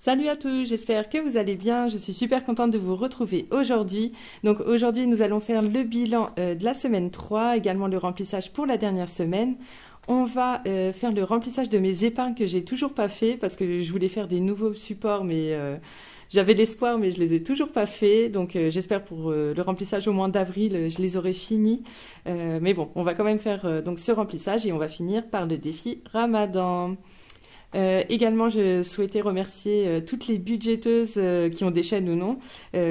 Salut à tous, j'espère que vous allez bien. Je suis super contente de vous retrouver aujourd'hui. Donc aujourd'hui, nous allons faire le bilan de la semaine 3, également le remplissage pour la dernière semaine. On va faire le remplissage de mes épargnes que j'ai toujours pas fait parce que je voulais faire des nouveaux supports, mais j'avais l'espoir, mais je les ai toujours pas fait. Donc j'espère pour le remplissage au mois d'avril, je les aurai finis. Mais bon, on va quand même faire donc ce remplissage et on va finir par le défi Ramadan. Également, je souhaitais remercier toutes les budgéteuses qui ont des chaînes ou non,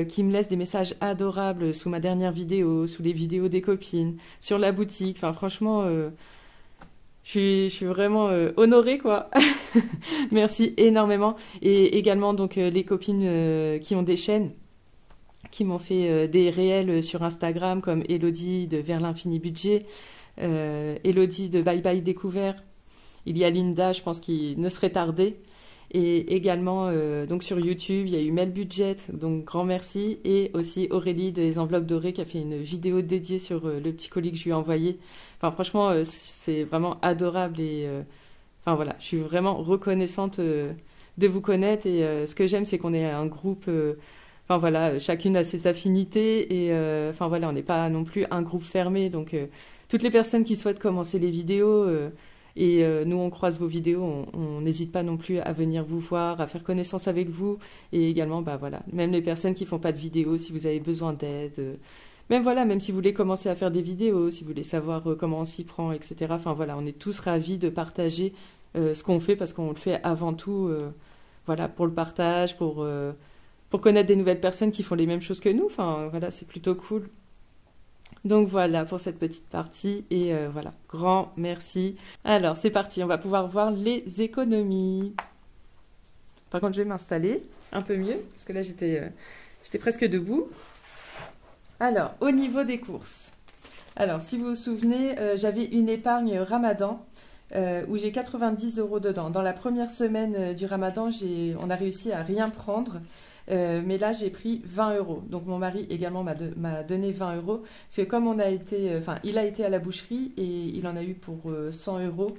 qui me laissent des messages adorables sous ma dernière vidéo, sous les vidéos des copines, sur la boutique. Enfin, franchement, je suis vraiment honorée, quoi. Merci énormément. Et également, donc, les copines qui ont des chaînes, qui m'ont fait des réels sur Instagram, comme Elodie de Vers l'Infini Budget, Elodie de Bye Bye Découvert. Il y a Linda, je pense, qui ne serait tardée. Et également, donc sur YouTube, il y a eu Mel Budget, donc grand merci. Et aussi Aurélie des Enveloppes Dorées qui a fait une vidéo dédiée sur le petit colis que je lui ai envoyé. Enfin, franchement, c'est vraiment adorable. Et enfin voilà, je suis vraiment reconnaissante de vous connaître. Et ce que j'aime, c'est qu'on est un groupe. Enfin voilà, chacune a ses affinités. Et enfin voilà, on n'est pas non plus un groupe fermé. Donc toutes les personnes qui souhaitent commencer les vidéos. Nous, on croise vos vidéos, on n'hésite pas non plus à venir vous voir, à faire connaissance avec vous. Et également, bah voilà, même les personnes qui font pas de vidéos, si vous avez besoin d'aide. Même voilà, même si vous voulez commencer à faire des vidéos, si vous voulez savoir comment on s'y prend, etc. Enfin voilà, on est tous ravis de partager ce qu'on fait parce qu'on le fait avant tout, voilà, pour le partage, pour connaître des nouvelles personnes qui font les mêmes choses que nous. Enfin voilà, c'est plutôt cool. Donc voilà pour cette petite partie et voilà, grand merci. Alors c'est parti, on va pouvoir voir les économies. Par contre je vais m'installer un peu mieux parce que là j'étais presque debout. Alors au niveau des courses, alors si vous vous souvenez, j'avais une épargne Ramadan où j'ai 90 euros dedans. Dans la première semaine du Ramadan, on a réussi à rien prendre. Mais là, j'ai pris 20 euros. Donc, mon mari également m'a donné 20 euros. Parce que comme il a été à la boucherie et il en a eu pour 100 euros.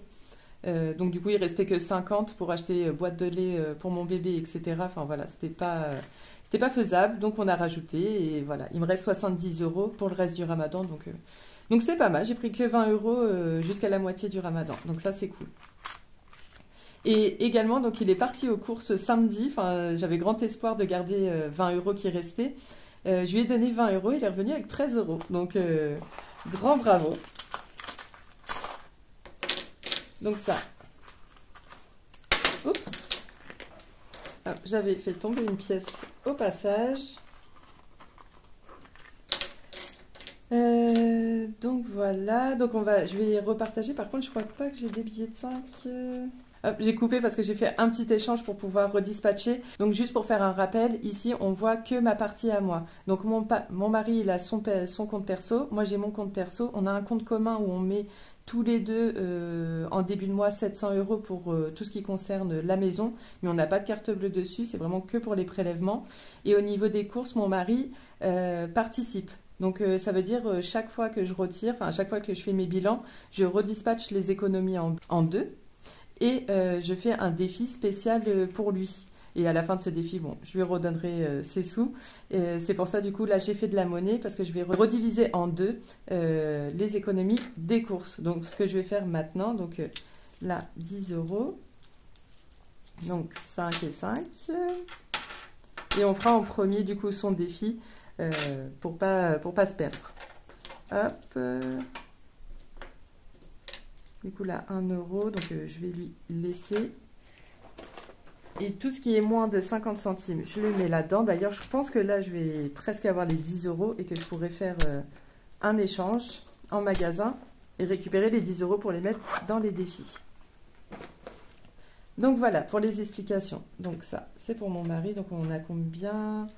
Donc, du coup, il restait que 50 pour acheter boîte de lait pour mon bébé, etc. Enfin, voilà, c'était pas faisable. Donc, on a rajouté et voilà. Il me reste 70 euros pour le reste du Ramadan. Donc c'est pas mal. J'ai pris que 20 euros jusqu'à la moitié du Ramadan. Donc, ça, c'est cool. Et également, donc il est parti aux courses samedi. Enfin, j'avais grand espoir de garder 20 euros qui restaient. Je lui ai donné 20 euros, il est revenu avec 13 euros. Donc, grand bravo. Donc ça. Oups. Ah, j'avais fait tomber une pièce au passage. Donc voilà. Donc je vais repartager. Par contre, je crois pas que j'ai des billets de 5. Hop, j'ai coupé parce que j'ai fait un petit échange pour pouvoir redispatcher. Donc juste pour faire un rappel, ici on voit que ma partie à moi. Donc mon mari il a son compte perso, moi j'ai mon compte perso. On a un compte commun où on met tous les deux en début de mois 700 euros pour tout ce qui concerne la maison. Mais on n'a pas de carte bleue dessus, c'est vraiment que pour les prélèvements. Et au niveau des courses, mon mari participe. Donc ça veut dire chaque fois que je retire, enfin chaque fois que je fais mes bilans, je redispatche les économies en deux. Et je fais un défi spécial pour lui. Et à la fin de ce défi, bon, je lui redonnerai ses sous. C'est pour ça, du coup, là, j'ai fait de la monnaie parce que je vais rediviser en deux les économies des courses. Donc, ce que je vais faire maintenant, donc là, 10 euros. Donc, 5 et 5. Et on fera en premier, du coup, son défi pour pas se perdre. Hop. Du coup là 1 euro, donc je vais lui laisser. Et tout ce qui est moins de 50 centimes, je le mets là-dedans. D'ailleurs, je pense que là, je vais presque avoir les 10 euros et que je pourrais faire un échange en magasin et récupérer les 10 euros pour les mettre dans les défis. Donc voilà, pour les explications. Donc ça, c'est pour mon mari. Donc on a combien?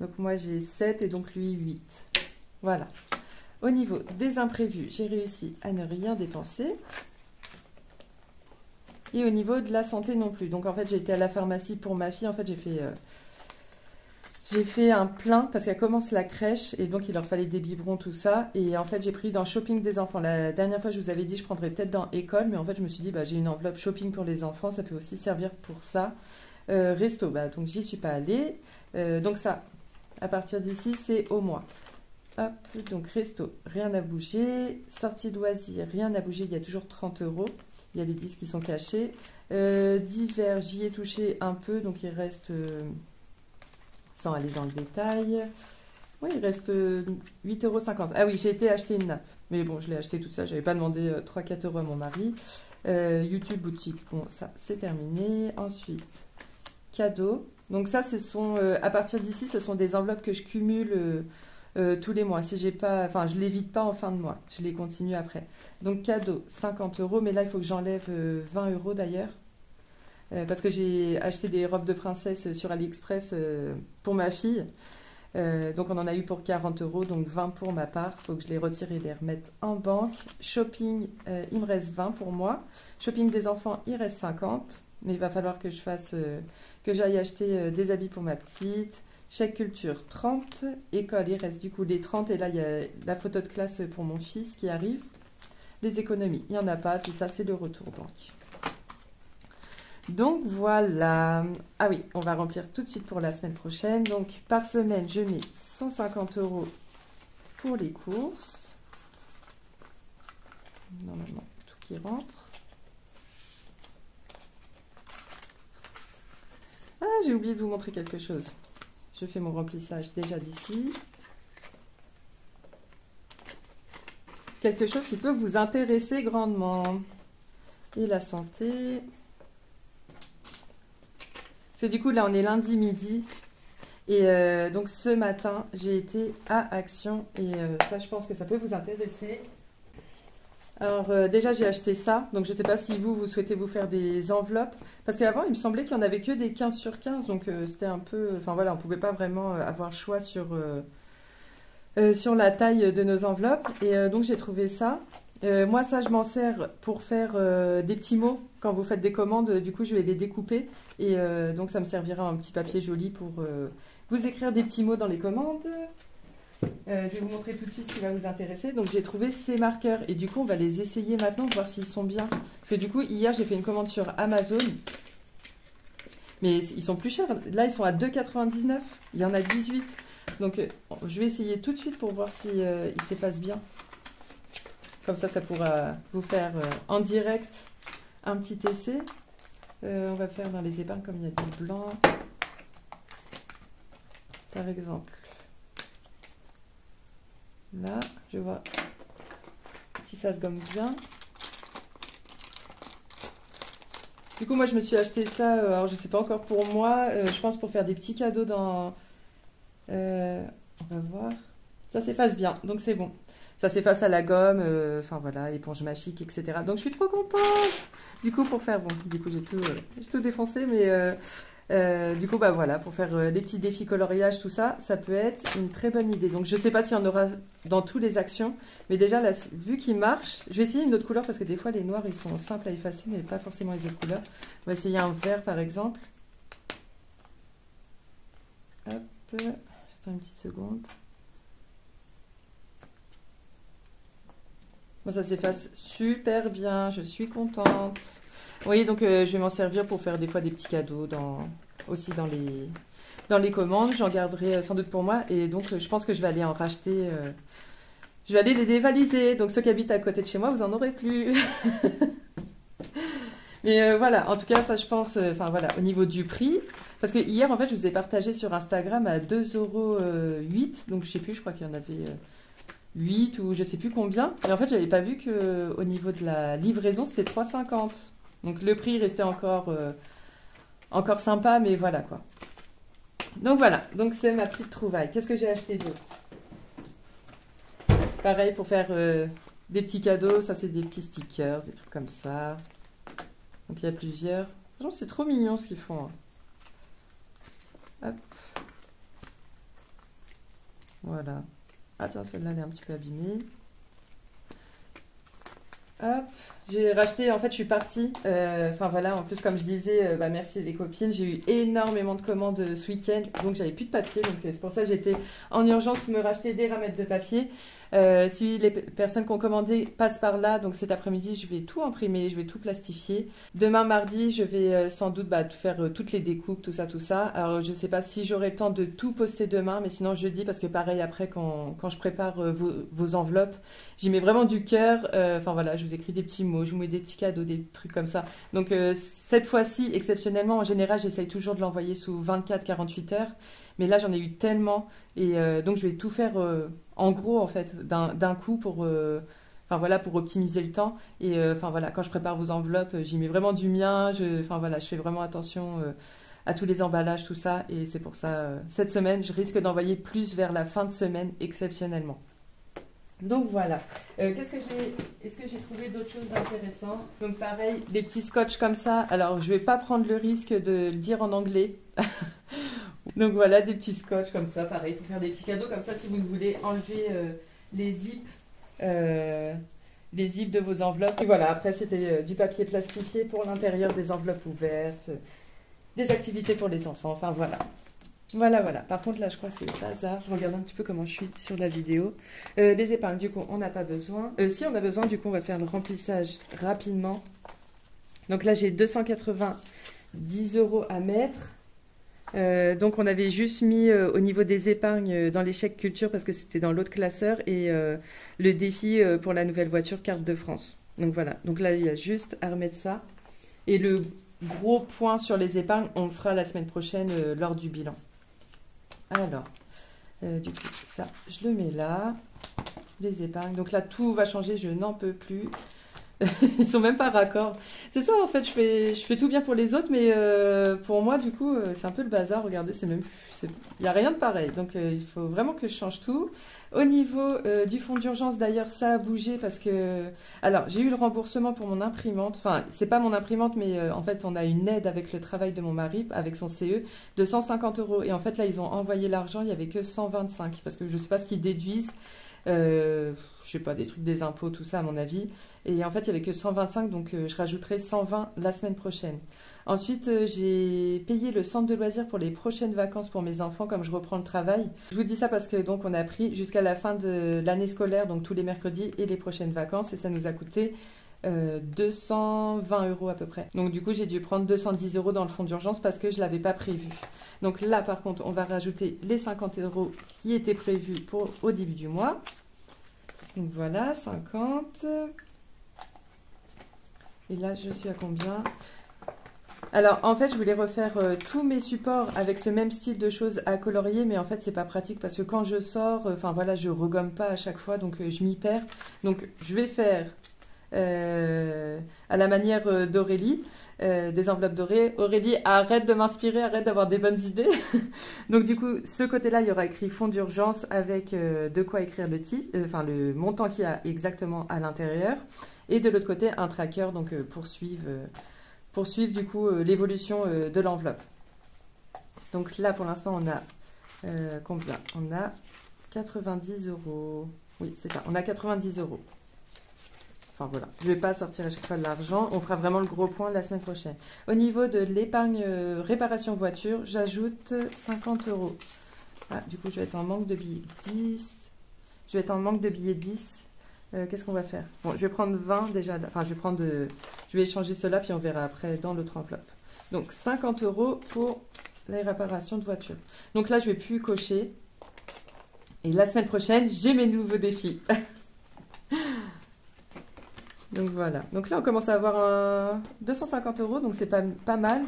Donc moi, j'ai 7 et donc lui 8. Voilà. Au niveau des imprévus, j'ai réussi à ne rien dépenser. Et au niveau de la santé non plus. Donc en fait, j'ai été à la pharmacie pour ma fille. En fait, j'ai fait un plein parce qu'elle commence la crèche et donc il leur fallait des biberons, tout ça. Et en fait, j'ai pris dans Shopping des enfants. La dernière fois, je vous avais dit je prendrais peut-être dans école. Mais en fait, je me suis dit, bah, j'ai une enveloppe shopping pour les enfants. Ça peut aussi servir pour ça. Resto, bah, donc j'y suis pas allée. Donc ça, à partir d'ici, c'est au mois. Hop, donc resto, rien n'a bougé. Sortie loisirs, rien n'a bougé, il y a toujours 30 euros. Il y a les 10 qui sont cachés. Divers, j'y ai touché un peu, donc il reste, sans aller dans le détail, oui, il reste 8,50 €. Ah oui, j'ai été acheter une nappe. Mais bon, je l'ai acheté toute seule, j'avais pas demandé 3-4 € à mon mari. YouTube boutique, bon, ça c'est terminé. Ensuite, cadeaux. Donc ça, à partir d'ici, ce sont des enveloppes que je cumule tous les mois. Si j'ai pas, enfin, je les vide pas en fin de mois, je les continue après. Donc cadeau, 50 €, mais là, il faut que j'enlève 20 € d'ailleurs. Parce que j'ai acheté des robes de princesse sur AliExpress pour ma fille. Donc on en a eu pour 40 €, donc 20 pour ma part. Il faut que je les retire et les remette en banque. Shopping, il me reste 20 pour moi. Shopping des enfants, il reste 50. Mais il va falloir que que j'aille acheter des habits pour ma petite. Chèque culture, 30. École, il reste du coup les 30. Et là, il y a la photo de classe pour mon fils qui arrive. Les économies, il n'y en a pas. Puis ça, c'est le retour banque. Donc voilà. Ah oui, on va remplir tout de suite pour la semaine prochaine. Donc par semaine, je mets 150 € pour les courses. Normalement, tout qui rentre. Ah, j'ai oublié de vous montrer quelque chose. Je fais mon remplissage déjà d'ici. Quelque chose qui peut vous intéresser grandement. Et la santé. C'est du coup, là, on est lundi midi. Et donc, ce matin, j'ai été à Action. Et ça, je pense que ça peut vous intéresser. Alors, déjà, j'ai acheté ça. Donc, je ne sais pas si vous souhaitez vous faire des enveloppes. Parce qu'avant, il me semblait qu'il n'y en avait que des 15 sur 15. Donc, c'était un peu... Enfin, voilà, on ne pouvait pas vraiment avoir choix sur la taille de nos enveloppes. Et donc, j'ai trouvé ça. Moi, ça, je m'en sers pour faire des petits mots. Quand vous faites des commandes, du coup, je vais les découper. Et donc, ça me servira un petit papier joli pour vous écrire des petits mots dans les commandes. Je vais vous montrer tout de suite ce qui va vous intéresser. Donc, j'ai trouvé ces marqueurs. Et du coup, on va les essayer maintenant, voir s'ils sont bien. Parce que du coup, hier, j'ai fait une commande sur Amazon. Mais ils sont plus chers. Là, ils sont à 2,99 €. Il y en a 18. Donc, je vais essayer tout de suite pour voir si ils s'effacent bien. Comme ça pourra vous faire en direct un petit essai. On va faire dans les épargnes comme il y a du blanc. Par exemple. Là, je vois si ça se gomme bien. Du coup, moi, je me suis acheté ça. Alors, je ne sais pas encore pour moi. Je pense pour faire des petits cadeaux dans... on va voir. Ça s'efface bien, donc c'est bon. Ça s'efface à la gomme, enfin voilà, éponge magique, etc. Donc je suis trop contente. Du coup, pour faire, bon, du coup j'ai tout défoncé, mais du coup, bah voilà, pour faire les petits défis coloriage, tout ça, ça peut être une très bonne idée. Donc je sais pas s'il y en aura dans toutes les actions, mais déjà, là, vu qu'il marche, je vais essayer une autre couleur parce que des fois les noirs ils sont simples à effacer, mais pas forcément les autres couleurs. On va essayer un vert par exemple. Hop, j'attends une petite seconde. Bon, ça s'efface super bien, je suis contente. Oui, donc je vais m'en servir pour faire des fois des petits cadeaux aussi dans les commandes. J'en garderai sans doute pour moi. Et donc, je pense que je vais aller en racheter. Je vais aller les dévaliser. Donc, ceux qui habitent à côté de chez moi, vous en aurez plus. Mais voilà, en tout cas, ça, je pense, enfin voilà, au niveau du prix. Parce que hier, en fait, je vous ai partagé sur Instagram à 2,08 €. Donc, je sais plus, je crois qu'il y en avait... 8 ou je sais plus combien. Et en fait, j'avais pas vu que au niveau de la livraison, c'était 3,50 €. Donc le prix restait encore sympa, mais voilà quoi. Donc voilà, donc c'est ma petite trouvaille. Qu'est-ce que j'ai acheté d'autre? Pareil pour faire des petits cadeaux, ça c'est des petits stickers, des trucs comme ça. Donc il y a plusieurs. Franchement, c'est trop mignon ce qu'ils font. Hop. Voilà. Ah tiens, celle-là, elle est un petit peu abîmée. Hop, j'ai racheté, en fait je suis partie, enfin voilà, en plus comme je disais, bah, merci les copines, j'ai eu énormément de commandes ce week-end, donc j'avais plus de papier, donc c'est pour ça que j'étais en urgence me racheter des ramettes de papier. Si les personnes qui ont commandé passent par là, donc cet après-midi je vais tout imprimer, je vais tout plastifier. Demain mardi je vais sans doute bah, faire toutes les découpes, tout ça, tout ça. Alors je sais pas si j'aurai le temps de tout poster demain, mais sinon jeudi, parce que pareil après quand je prépare vos enveloppes, j'y mets vraiment du cœur. Enfin voilà, je vous écris des petits mots, je vous mets des petits cadeaux, des trucs comme ça. Donc cette fois-ci, exceptionnellement, en général, j'essaye toujours de l'envoyer sous 24-48 heures. Mais là, j'en ai eu tellement. Et donc, je vais tout faire en gros, en fait, d'un coup pour, enfin, voilà, pour optimiser le temps. Et enfin voilà, quand je prépare vos enveloppes, j'y mets vraiment du mien. Enfin voilà, je fais vraiment attention à tous les emballages, tout ça. Et c'est pour ça, cette semaine, je risque d'envoyer plus vers la fin de semaine, exceptionnellement. Donc voilà. Est-ce que j'ai trouvé d'autres choses intéressantes? Donc pareil, des petits scotch comme ça. Alors je vais pas prendre le risque de le dire en anglais. Donc voilà, des petits scotch comme ça, pareil, pour faire des petits cadeaux comme ça si vous voulez enlever les zips, les zips de vos enveloppes. Et voilà, après c'était du papier plastifié pour l'intérieur des enveloppes ouvertes, des activités pour les enfants. Enfin voilà. Voilà, voilà. Par contre, là, je crois que c'est le bazar. Je regarde un petit peu comment je suis sur la vidéo. Les épargnes, du coup, on n'a pas besoin. Si on a besoin, du coup, on va faire le remplissage rapidement. Donc là, j'ai 290 € à mettre. Donc, on avait juste mis au niveau des épargnes dans l'échec culture parce que c'était dans l'autre classeur et le défi pour la nouvelle voiture carte de France. Donc voilà. Donc là, il y a juste à remettre ça. Et le gros point sur les épargnes, on le fera la semaine prochaine lors du bilan. Alors, du coup, ça, je le mets là. Les épargnes. Donc là, tout va changer, je n'en peux plus. Ils sont même pas raccords. C'est ça, en fait, je fais tout bien pour les autres, mais pour moi, du coup, c'est un peu le bazar. Regardez, il n'y a rien de pareil. Donc, il faut vraiment que je change tout. Au niveau du fonds d'urgence, d'ailleurs, ça a bougé parce que... Alors, j'ai eu le remboursement pour mon imprimante. Enfin, c'est pas mon imprimante, mais en fait, on a une aide avec le travail de mon mari, avec son CE, de 150 €. Et en fait, là, ils ont envoyé l'argent, il n'y avait que 125, parce que je sais pas ce qu'ils déduisent. Je sais pas, des trucs des impôts, tout ça à mon avis. Et en fait, il n'y avait que 125, donc je rajouterai 120 la semaine prochaine. Ensuite, j'ai payé le centre de loisirs pour les prochaines vacances pour mes enfants, comme je reprends le travail. Je vous dis ça parce que donc on a pris jusqu'à la fin de l'année scolaire, donc tous les mercredis et les prochaines vacances, et ça nous a coûté 220 € à peu près. Donc du coup, j'ai dû prendre 210 € dans le fonds d'urgence parce que je ne l'avais pas prévu. Donc là, par contre, on va rajouter les 50 € qui étaient prévus au début du mois. Donc voilà, 50. Et là, je suis à combien? Alors, en fait, je voulais refaire tous mes supports avec ce même style de choses à colorier, mais en fait, c'est pas pratique parce que quand je sors, enfin voilà, je regomme pas à chaque fois, donc je m'y perds. Donc, je vais faire à la manière d'Aurélie, des enveloppes dorées. Aurélie, arrête de m'inspirer, arrête d'avoir des bonnes idées. Donc, du coup, ce côté-là, il y aura écrit fonds d'urgence avec de quoi écrire le titre, enfin le montant qu'il y a exactement à l'intérieur. Et de l'autre côté, un tracker, donc poursuivre du coup l'évolution de l'enveloppe. Donc là, pour l'instant, on a combien? On a 90 €. Oui, c'est ça, on a 90 €. Enfin voilà, je ne vais pas sortir à chaque fois de l'argent. On fera vraiment le gros point la semaine prochaine. Au niveau de l'épargne réparation voiture, j'ajoute 50 €. Ah, du coup, je vais être en manque de billets 10. Je vais être en manque de billets 10. Qu'est-ce qu'on va faire? Bon, je vais prendre 20 déjà. Enfin, je vais échanger cela, puis on verra après dans l'autre enveloppe. Donc, 50 € pour les réparations de voiture. Donc là, je ne vais plus cocher. Et la semaine prochaine, j'ai mes nouveaux défis. Donc voilà. Donc là, on commence à avoir 250 €, donc c'est pas mal.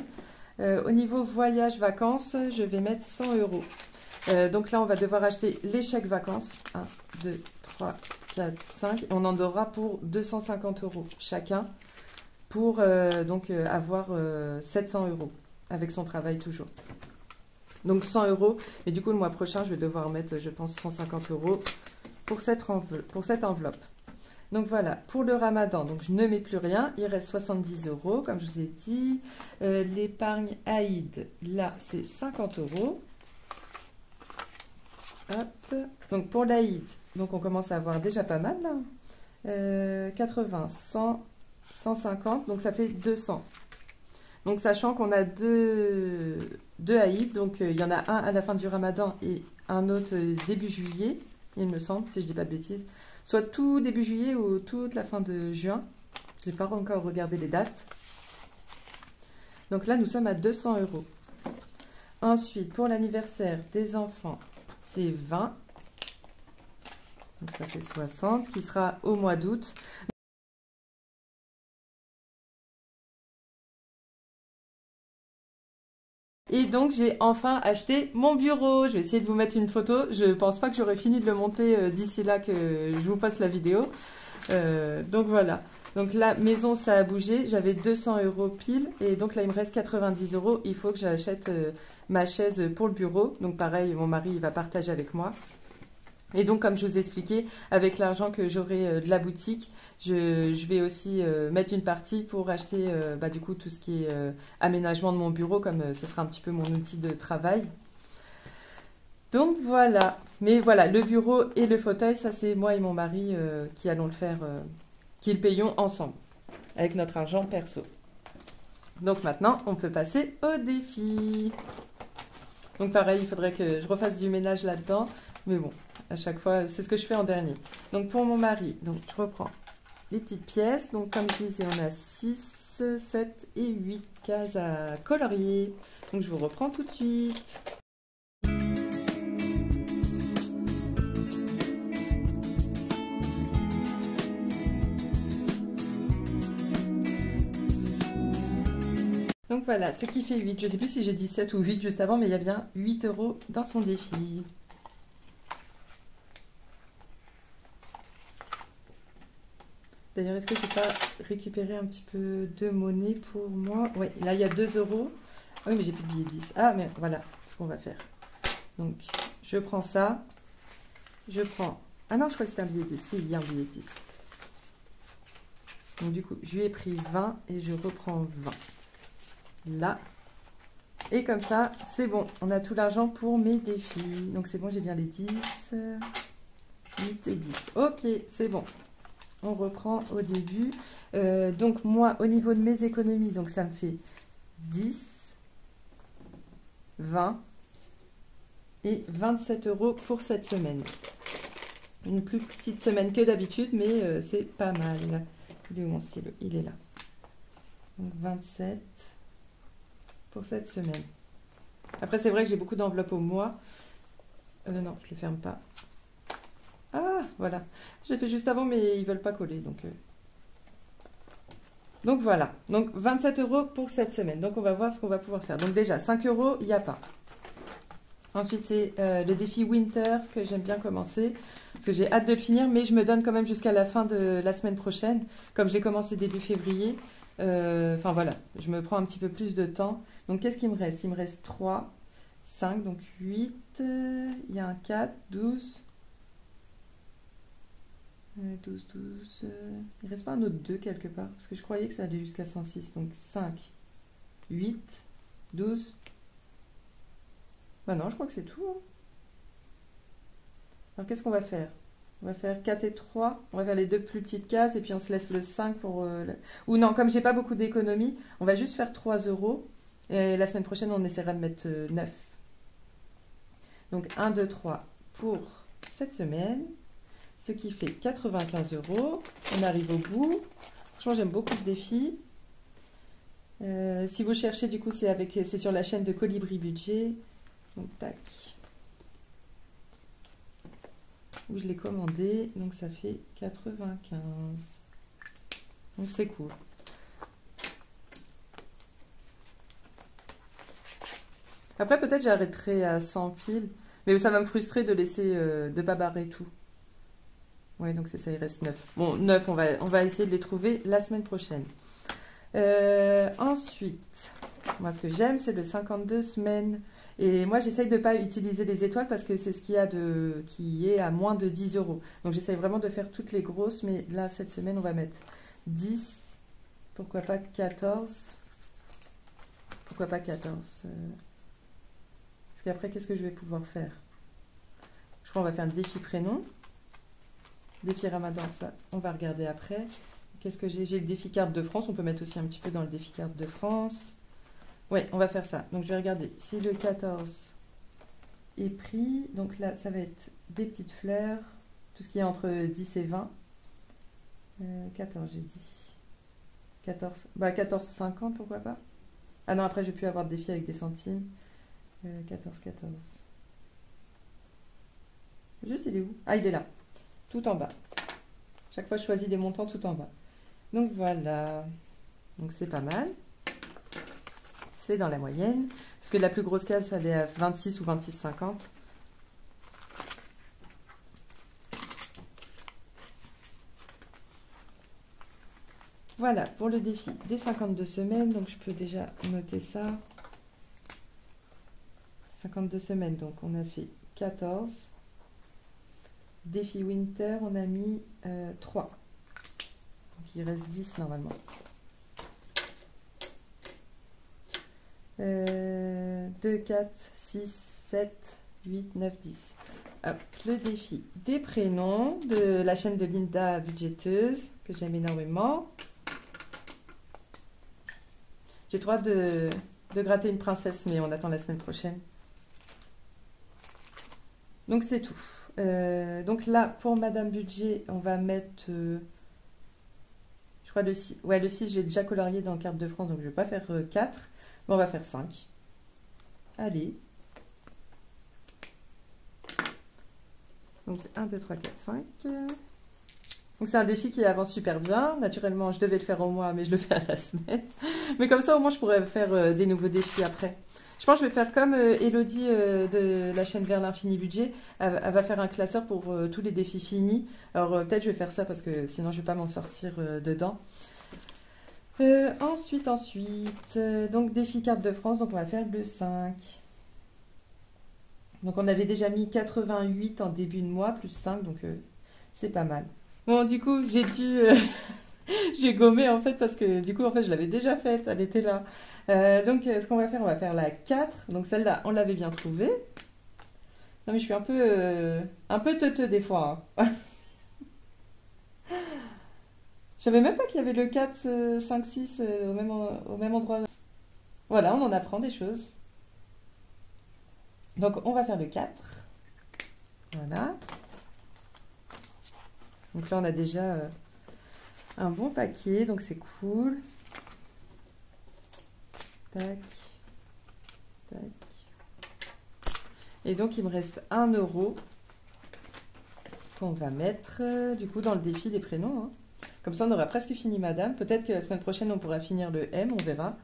Au niveau voyage vacances, je vais mettre 100 €. Donc là, on va devoir acheter les chèques vacances. 1, 2, 3, 4, 5. Et on en aura pour 250 € chacun pour avoir 700 € avec son travail toujours. Donc 100 €. Et du coup, le mois prochain, je vais devoir mettre, je pense, 150 € pour cette enveloppe. Donc voilà, pour le ramadan, donc je ne mets plus rien, il reste 70 €, comme je vous ai dit. L'épargne Aïd, là, c'est 50 €. Hop. Donc pour l'Aïd, donc on commence à avoir déjà pas mal là. 80, 100, 150, donc ça fait 200. Donc sachant qu'on a deux Aïd, donc il y en a un à la fin du Ramadan et un autre début juillet, il me semble, si je dis pas de bêtises. Soit tout début juillet ou toute la fin de juin. J'ai pas encore regardé les dates. Donc là, nous sommes à 200 euros. Ensuite, pour l'anniversaire des enfants, c'est 20. Donc ça fait 60, qui sera au mois d'août. Et donc, j'ai enfin acheté mon bureau. Je vais essayer de vous mettre une photo. Je pense pas que j'aurai fini de le monter d'ici là que je vous passe la vidéo. Donc voilà. Donc la maison, ça a bougé. J'avais 200 euros pile. Et donc là, il me reste 90 euros. Il faut que j'achète ma chaise pour le bureau. Donc pareil, mon mari, il va partager avec moi. Et donc, comme je vous expliquais, avec l'argent que j'aurai de la boutique, je vais aussi mettre une partie pour acheter du coup tout ce qui est aménagement de mon bureau, comme ce sera un petit peu mon outil de travail. Donc voilà. Mais voilà, le bureau et le fauteuil, ça c'est moi et mon mari qui allons le faire, qui le payons ensemble, avec notre argent perso. Donc maintenant, on peut passer au défi. Donc pareil, il faudrait que je refasse du ménage là-dedans. Mais bon, à chaque fois, c'est ce que je fais en dernier. Donc pour mon mari, donc je reprends les petites pièces. Donc comme je disais, on a 6, 7 et 8 cases à colorier. Donc je vous reprends tout de suite. Donc voilà, ce qui fait 8. Je ne sais plus si j'ai dit 7 ou 8 juste avant, mais il y a bien 8 euros dans son défi. D'ailleurs, est-ce que je ne vais pas récupérer un petit peu de monnaie pour moi? Oui, là, il y a 2 euros. Ah oui, mais j'ai plus de billets de 10. Ah, mais voilà ce qu'on va faire. Donc, je prends ça. Je prends... Ah non, je crois que c'était un billet de 10. Si, il y a un billet de 10. Donc, du coup, je lui ai pris 20 et je reprends 20. Là. Et comme ça, c'est bon. On a tout l'argent pour mes défis. Donc, c'est bon, j'ai bien les 10. 8 et 10. Ok, c'est bon. On reprend au début. Donc moi, au niveau de mes économies, donc ça me fait 10, 20 et 27 euros pour cette semaine. Une plus petite semaine que d'habitude, mais c'est pas mal. Il est où mon stylo? Il est là. Donc 27 pour cette semaine. Après, c'est vrai que j'ai beaucoup d'enveloppes au mois. Non, je ne le ferme pas. Ah, voilà. Je l'ai fait juste avant, mais ils ne veulent pas coller. Donc voilà. Donc 27 euros pour cette semaine. Donc on va voir ce qu'on va pouvoir faire. Donc déjà, 5 euros, il n'y a pas. Ensuite, c'est le défi Winter que j'aime bien commencer. Parce que j'ai hâte de le finir, mais je me donne quand même jusqu'à la fin de la semaine prochaine. Comme je l'ai commencé début février. Enfin voilà, je me prends un petit peu plus de temps. Donc qu'est-ce qu'il me reste? Il me reste 3, 5, donc 8. Il y a un 4, 12. 12, 12. Il ne reste pas un autre 2 quelque part. Parce que je croyais que ça allait jusqu'à 106. Donc 5, 8, 12. Bah non, je crois que c'est tout. Hein. Alors qu'est-ce qu'on va faire? On va faire 4 et 3. On va faire les deux plus petites cases. Et puis on se laisse le 5 pour... Ou non, comme j'ai pas beaucoup d'économies, on va juste faire 3 euros. Et la semaine prochaine, on essaiera de mettre 9. Donc 1, 2, 3 pour cette semaine. Ce qui fait 95 euros. On arrive au bout. Franchement, j'aime beaucoup ce défi. Si vous cherchez, du coup, c'est sur la chaîne de Colibri Budget. Donc, tac. Où je l'ai commandé. Donc, ça fait 95. Donc, c'est cool. Après, peut-être j'arrêterai à 100 piles. Mais ça va me frustrer de laisser, de pas barrer tout. Ouais, donc c'est ça, il reste 9. Bon, 9, on va essayer de les trouver la semaine prochaine. Ensuite, moi ce que j'aime, c'est le 52 semaines. Et moi, j'essaye de ne pas utiliser les étoiles parce que c'est ce qui est à moins de 10 euros. Donc j'essaye vraiment de faire toutes les grosses, mais là, cette semaine, on va mettre 10. Pourquoi pas 14? Pourquoi pas 14? Parce qu'après, qu'est-ce que je vais pouvoir faire? Je crois qu'on va faire un défi prénom. Défi Ramadan, ça, on va regarder après. Qu'est-ce que j'ai? J'ai le défi carte de France. On peut mettre aussi un petit peu dans le défi carte de France. Oui, on va faire ça. Donc, je vais regarder si le 14 est pris. Donc là, ça va être des petites fleurs. Tout ce qui est entre 10 et 20. 14, j'ai dit. 14. Bah, 14,50, pourquoi pas? Ah non, après, je vais plus avoir de défi avec des centimes. 14. Le jeu, il est où? Ah, il est là. Tout en bas. Chaque fois, je choisis des montants tout en bas. Donc voilà. Donc c'est pas mal. C'est dans la moyenne. Parce que la plus grosse case, elle est à 26 ou 26,50. Voilà, pour le défi des 52 semaines. Donc je peux déjà noter ça. 52 semaines, donc on a fait 14. Défi Winter, on a mis 3. Donc il reste 10 normalement. 2, 4, 6, 7, 8, 9, 10. Hop, le défi des prénoms de la chaîne de Linda Budgéteuse, que j'aime énormément. J'ai trop hâte de gratter une princesse, mais on attend la semaine prochaine. Donc c'est tout. Donc là, pour Madame Budget, on va mettre... je crois le 6. Ouais, le 6, j'ai déjà colorié dans Carte de France, donc je ne vais pas faire 4. Mais on va faire 5. Allez. Donc 1, 2, 3, 4, 5. Donc c'est un défi qui avance super bien. Naturellement, je devais le faire au mois, mais je le fais à la semaine. Mais comme ça, au moins, je pourrais faire des nouveaux défis après. Je pense que je vais faire comme Elodie de la chaîne Vers l'Infini Budget. Elle va faire un classeur pour tous les défis finis. Alors peut-être je vais faire ça parce que sinon je ne vais pas m'en sortir dedans. Ensuite, donc défi carte de France, donc on va faire le 5. Donc on avait déjà mis 88 en début de mois, plus 5, donc c'est pas mal. Bon, du coup, j'ai dû... j'ai gommé en fait parce que du coup en fait je l'avais déjà faite, elle était là. Donc ce qu'on va faire la 4. Donc celle-là, on l'avait bien trouvée. Non mais je suis un peu teuteux des fois. Hein. Je savais même pas qu'il y avait le 4, 5, 6 au même endroit. Voilà, on en apprend des choses. Donc on va faire le 4. Voilà. Donc là on a déjà un bon paquet, donc c'est cool. Tac. Tac. Et donc il me reste 1 € qu'on va mettre du coup dans le défi des prénoms. Hein. Comme ça on aura presque fini Madame. Peut-être que la semaine prochaine on pourra finir le M, on verra.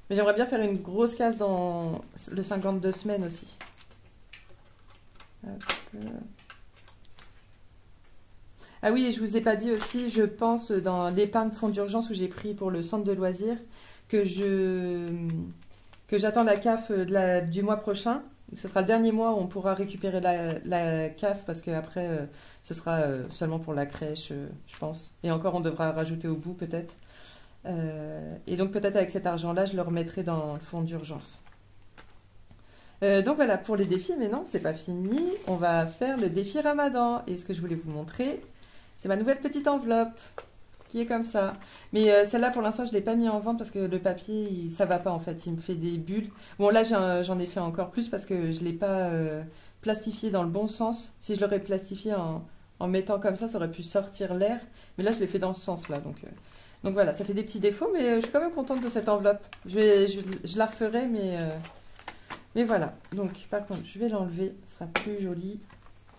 Mais j'aimerais bien faire une grosse case dans le 52 semaines aussi. Hop. Ah oui, et je vous ai pas dit aussi, je pense dans l'épargne fonds d'urgence où j'ai pris pour le centre de loisirs que j'attends la CAF du mois prochain. Ce sera le dernier mois où on pourra récupérer la CAF parce qu'après ce sera seulement pour la crèche, je pense. Et encore, on devra rajouter au bout peut-être. Et donc peut-être avec cet argent-là, je le remettrai dans le fonds d'urgence. Donc voilà pour les défis, mais non, c'est pas fini. On va faire le défi Ramadan. Et ce que je voulais vous montrer, c'est ma nouvelle petite enveloppe qui est comme ça. Mais celle-là, pour l'instant, je ne l'ai pas mis en vente parce que le papier, ça va pas en fait. Il me fait des bulles. Bon, là, j'en ai fait encore plus parce que je ne l'ai pas plastifié dans le bon sens. Si je l'aurais plastifié en mettant comme ça aurait pu sortir l'air. Mais là, je l'ai fait dans ce sens-là. Donc voilà, ça fait des petits défauts, mais je suis quand même contente de cette enveloppe. Je la referai, mais voilà. Donc, par contre, je vais l'enlever. Ce sera plus joli,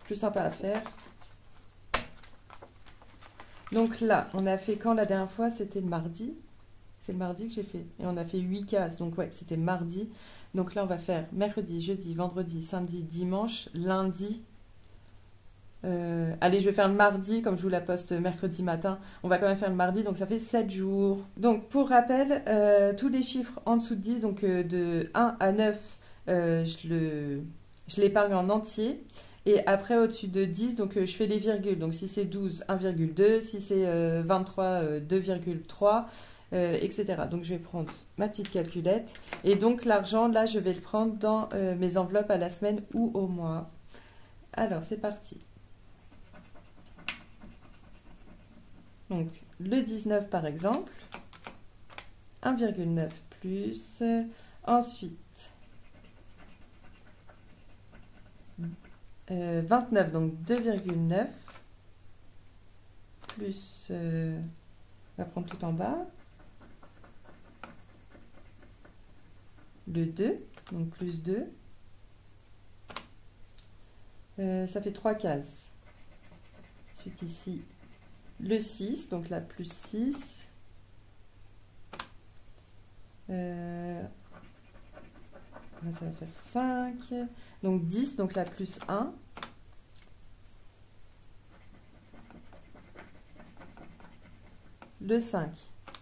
plus sympa à faire. Donc là, on a fait quand la dernière fois? C'était le mardi. C'est le mardi que j'ai fait. Et on a fait 8 cases. Donc ouais, c'était mardi. Donc là, on va faire mercredi, jeudi, vendredi, samedi, dimanche, lundi. Allez, je vais faire le mardi, comme je vous la poste mercredi matin. On va quand même faire le mardi, donc ça fait 7 jours. Donc pour rappel, tous les chiffres en dessous de 10, donc de 1 à 9, je l'épargne en entier. Et après, au-dessus de 10, donc je fais les virgules. Donc si c'est 12, 1,2. Si c'est 23, 2,3, etc. Donc je vais prendre ma petite calculette. Et donc l'argent, là, je vais le prendre dans mes enveloppes à la semaine ou au mois. Alors, c'est parti. Donc, le 19 par exemple. 1,9 plus. Ensuite, 29, donc 2,9 plus, on va prendre tout en bas, le 2, donc plus 2, ça fait 3 cases. Ensuite ici, le 6, donc là plus 6, là, ça va faire 5, donc 10, donc là plus 1, le 5,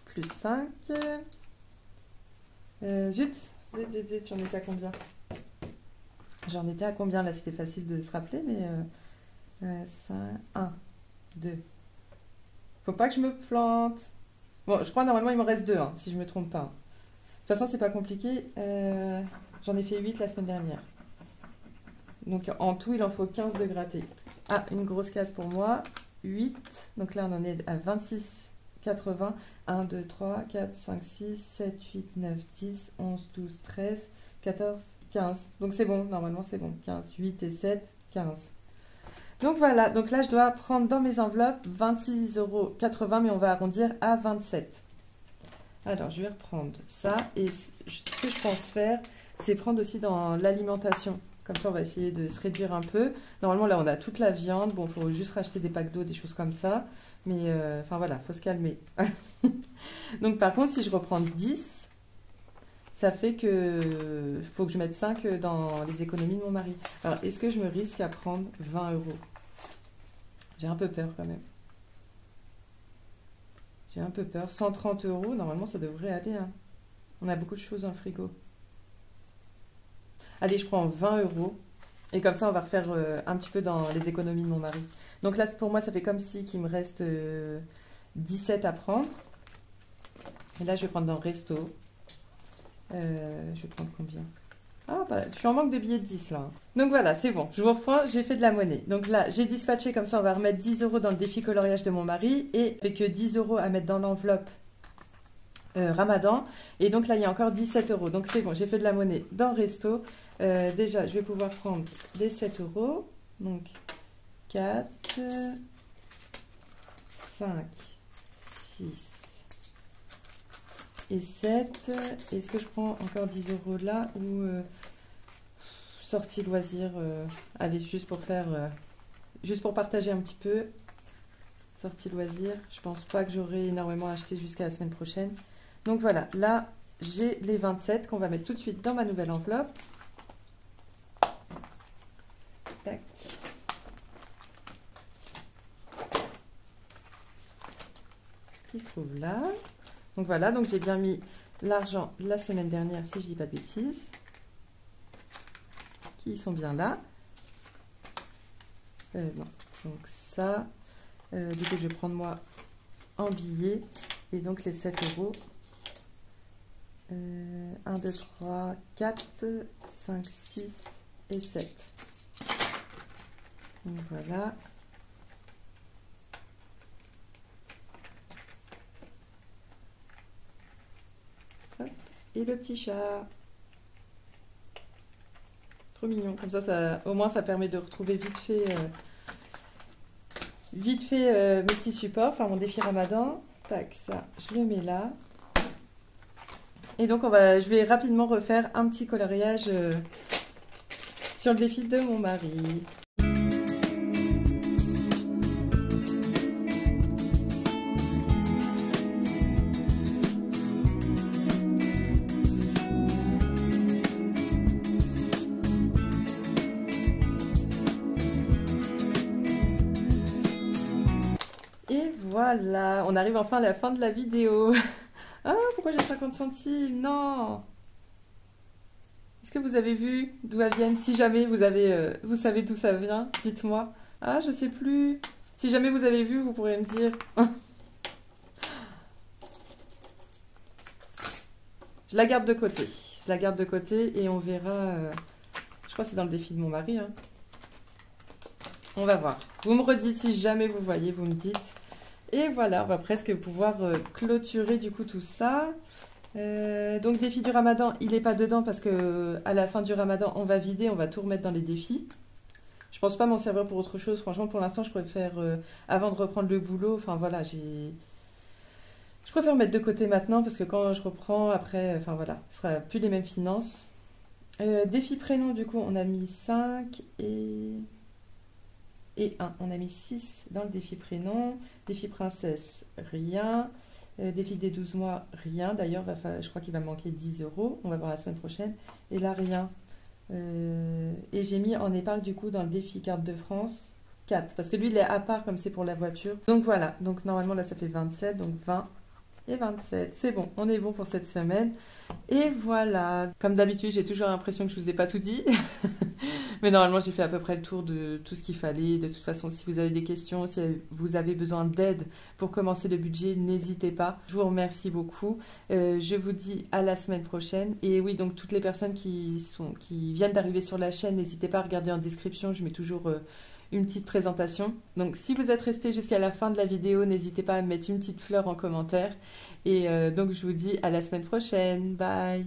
plus 5, zut, j'en étais à combien? J'en étais à combien là? C'était facile de se rappeler, mais 5, 1, 2. Faut pas que je me plante. Bon, je crois normalement il me reste 2, hein, si je me trompe pas. De toute façon, c'est pas compliqué. J'en ai fait 8 la semaine dernière. Donc en tout, il en faut 15 de grattés. Ah, une grosse case pour moi. 8. Donc là, on en est à 26,80. 1, 2, 3, 4, 5, 6, 7, 8, 9, 10, 11, 12, 13, 14, 15. Donc c'est bon, normalement c'est bon. 15, 8 et 7, 15. Donc voilà, donc là je dois prendre dans mes enveloppes 26,80 €, mais on va arrondir à 27. Alors je vais reprendre ça, et ce que je pense faire, c'est prendre aussi dans l'alimentation. Comme ça on va essayer de se réduire un peu. Normalement là on a toute la viande, bon il faut juste racheter des packs d'eau, des choses comme ça. Mais enfin voilà, il faut se calmer. Donc par contre si je reprends 10, ça fait que faut que je mette 5 dans les économies de mon mari. Alors, est-ce que je me risque à prendre 20 €? J'ai un peu peur quand même. J'ai un peu peur. 130 €, normalement, ça devrait aller, hein. On a beaucoup de choses dans le frigo. Allez, je prends 20 €. Et comme ça, on va refaire un petit peu dans les économies de mon mari. Donc là, pour moi, ça fait comme si qu'il me reste 17 à prendre. Et là, je vais prendre dans resto. Je vais prendre combien? Ah, bah, je suis en manque de billets de 10 là, hein. Donc voilà, c'est bon. Je vous reprends, j'ai fait de la monnaie. Donc là, j'ai dispatché, comme ça, on va remettre 10 € dans le défi coloriage de mon mari. Et fait que 10 € à mettre dans l'enveloppe Ramadan. Et donc là, il y a encore 17 €. Donc c'est bon, j'ai fait de la monnaie dans resto. Déjà, je vais pouvoir prendre les 7 €. Donc 4, 5, 6. Et 7, est-ce que je prends encore 10 € là ou sortie loisir, allez, juste pour faire, juste pour partager un petit peu, sortie loisir, je pense pas que j'aurai énormément acheté jusqu'à la semaine prochaine. Donc voilà, là j'ai les 27 qu'on va mettre tout de suite dans ma nouvelle enveloppe. Tac. Qui se trouve là. Donc voilà, donc j'ai bien mis l'argent la semaine dernière, si je dis pas de bêtises. Qui sont bien là. Non, donc ça. Du coup, je vais prendre moi en billets. Et donc les 7 €. 1, 2, 3, 4, 5, 6 et 7. Donc voilà. Hop. Et le petit chat. Trop mignon. Comme ça, au moins, ça permet de retrouver vite fait mes petits supports. Enfin, mon défi Ramadan. Tac, ça, je le mets là. Et donc, je vais rapidement refaire un petit coloriage sur le défi de mon mari. Et voilà, on arrive enfin à la fin de la vidéo. Ah, pourquoi j'ai 50 centimes? Non! Est-ce que vous avez vu d'où elles viennent? Si jamais vous savez d'où ça vient, dites-moi. Ah, je sais plus. Si jamais vous avez vu, vous pourrez me dire. Je la garde de côté. Je la garde de côté et on verra. Je crois que c'est dans le défi de mon mari, hein. On va voir. Vous me redites si jamais vous voyez, vous me dites. Et voilà, on va presque pouvoir clôturer du coup tout ça. Donc défi du ramadan, il n'est pas dedans parce que à la fin du ramadan, on va vider, on va tout remettre dans les défis. Je pense pas m'en servir pour autre chose. Franchement, pour l'instant, je préfère, avant de reprendre le boulot, enfin voilà, je préfère mettre de côté maintenant parce que quand je reprends, après, enfin voilà, ce sera plus les mêmes finances. Défi prénom, du coup, on a mis 5 et 1. On a mis 6 dans le défi prénom. Défi princesse, rien. Défi des 12 mois, rien. D'ailleurs, je crois qu'il va manquer 10 euros. On va voir la semaine prochaine. Et là, rien. Et j'ai mis en épargne, du coup, dans le défi carte de France, 4. Parce que lui, il est à part comme c'est pour la voiture. Donc voilà. Donc normalement, là, ça fait 27. Donc 20 et 27. C'est bon. On est bon pour cette semaine. Et voilà. Comme d'habitude, j'ai toujours l'impression que je vous ai pas tout dit. Mais normalement, j'ai fait à peu près le tour de tout ce qu'il fallait. De toute façon, si vous avez des questions, si vous avez besoin d'aide pour commencer le budget, n'hésitez pas. Je vous remercie beaucoup. Je vous dis à la semaine prochaine. Et oui, donc toutes les personnes qui viennent d'arriver sur la chaîne, n'hésitez pas à regarder en description. Je mets toujours une petite présentation. Donc si vous êtes resté jusqu'à la fin de la vidéo, n'hésitez pas à mettre une petite fleur en commentaire. Et donc je vous dis à la semaine prochaine. Bye!